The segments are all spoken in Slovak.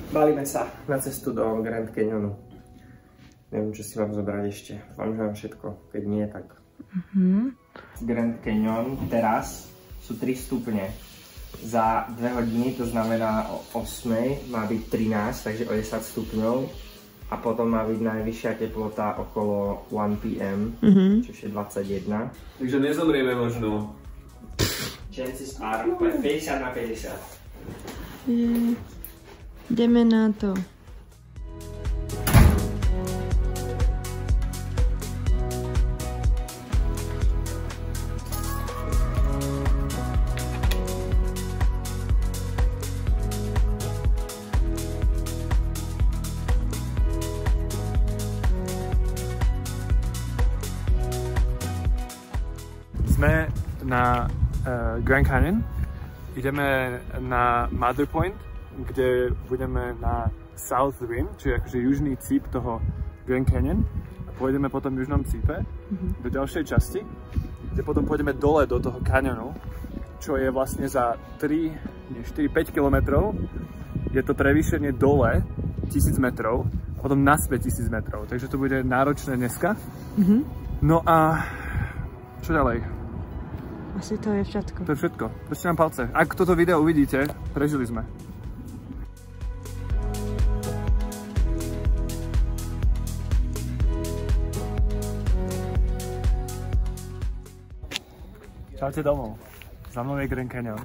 Balíme sa na cestu do Grand Canyonu. Neviem, čo si mám zobrať ešte. Dúfam, že mám všetko. Keď nie, tak... Grand Canyon teraz sú 3 stupne. Za 2 hodiny, to znamená o 8 má byť 13, takže o 10 stupňov. A potom má byť najvyššia teplota okolo 1 PM, čo je 21. Takže nezomrieme možno. Chances are 50 na 50. Jdeme na to. Sme na Grand Canyon, ideme na Mother Point, kde budeme na South Rim, čiže akože južný cíp toho Grand Canyon. A pôjdeme po tom južnom cípe do ďalšej časti, kde potom pôjdeme dole do toho kanionu, čo je vlastne za 4-5 kilometrov. Je to prevýšenie dole 1000 metrov, potom naspäť 1000 metrov, takže to bude náročné dneska. No a čo ďalej? Asi to je všetko. To je všetko. Držte nám palce. Ak toto video uvidíte, prežili sme. Čaute domov. Za mnou je Grand Canyon,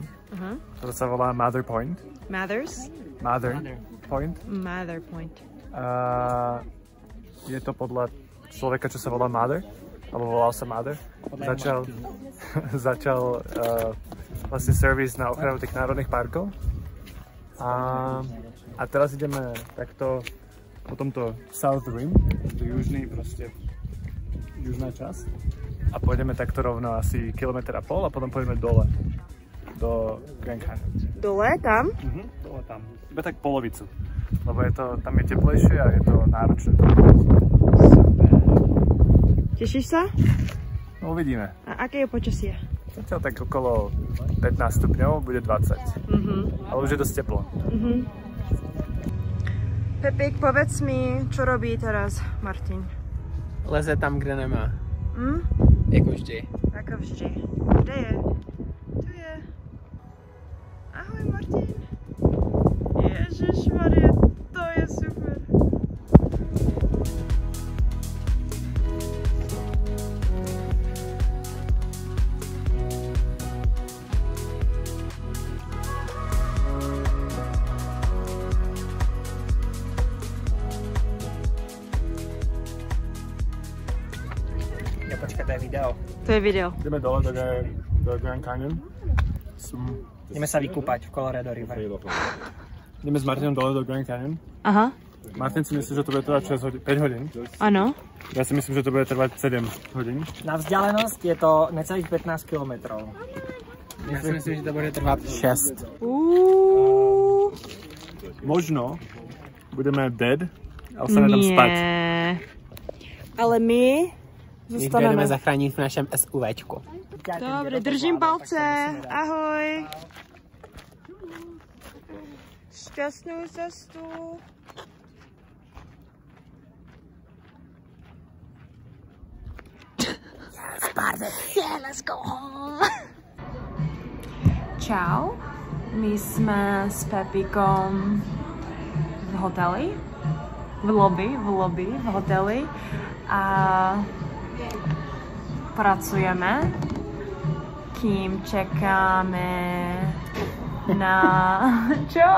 ktorý sa volá Mother Point. Mother Point. Mother Point. Je to podľa človeka, čo sa volá Mother, alebo volal sa Mother. Začal vlastne servis na ochranu tých národných parkov. A teraz ideme takto po tomto South Rim, to južný proste, južná časť. A pôjdeme takto rovno asi 1,5 km a potom pôjdeme dole do Grand Canyon. Dole tam? Dole tam. Iba tak polovicu. Lebo je to, tam je teplejšie a je to náročné. Tešíš sa? No uvidíme. A aké je počasie? Zatiaľ tak okolo 15 stupňov, bude 20. Ale už je dosť teplo. Pepík, povedz mi, čo robí teraz Martin? Leze tam, kde nemá. Jako vždy. Ako vždy. Kde je? Tu je. Ahoj Martin. Ježišmaria, to je super. Počkaj, to je video. To je video. Ideme dole do Grand Canyon. Ideme sa vykúpať v Colorado River. Ideme s Martinom dole do Grand Canyon. Aha. Martin si myslí, že to bude trvať 5 hodín. Áno. Ja si myslím, že to bude trvať 7 hodín. Na vzdialenosť je to necelých 15 km. Ja si myslím, že to bude trvať 6. Možno budeme dead a ostaneme tam spať. Ale my zostaneme. Budeme zachrániť v našem SUVčku. Dobre, držím palce. Ahoj. Šťastnú cestu. Yes, Barbie. Yeah, let's go home. Čau. My sme s Pepíkom v hoteli. V hoteli. A pracujeme, kým čekáme na... Čo?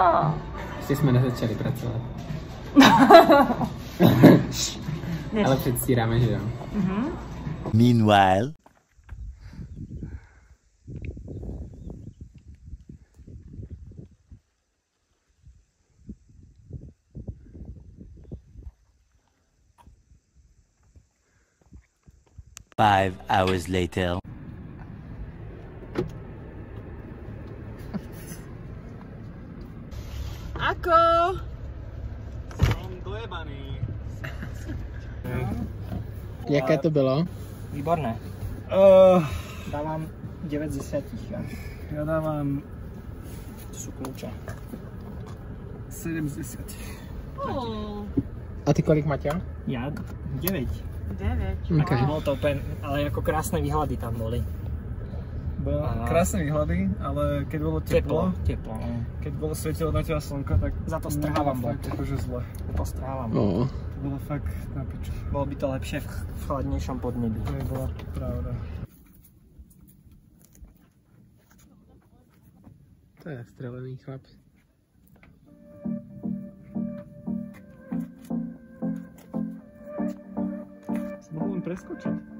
Ešte sme nezačali pracovať. Ale předstíráme, že jo. Meanwhile. Five hours later. Ako? Som dojebaný. Jaké to bylo? Výborné. Dávam 9 z 10. Ja dávam... To sú kľúče. 7 z 10. A ty kolik, Maťo? Ja 9. 9. Okay. Bolo to úplne, ale ako krásne výhľady tam boli. Bolo krásne výhľady, ale keď bolo teplo, keď bolo svietilo na teba slnko, tak za to strhávam bol. Akože zle. To strhávam. To bolo fakt na piču. Bolo by to lepšie v chladnejšom podnebí. To je bola pravda. To je strelený chlap. Mohol len preskočiť.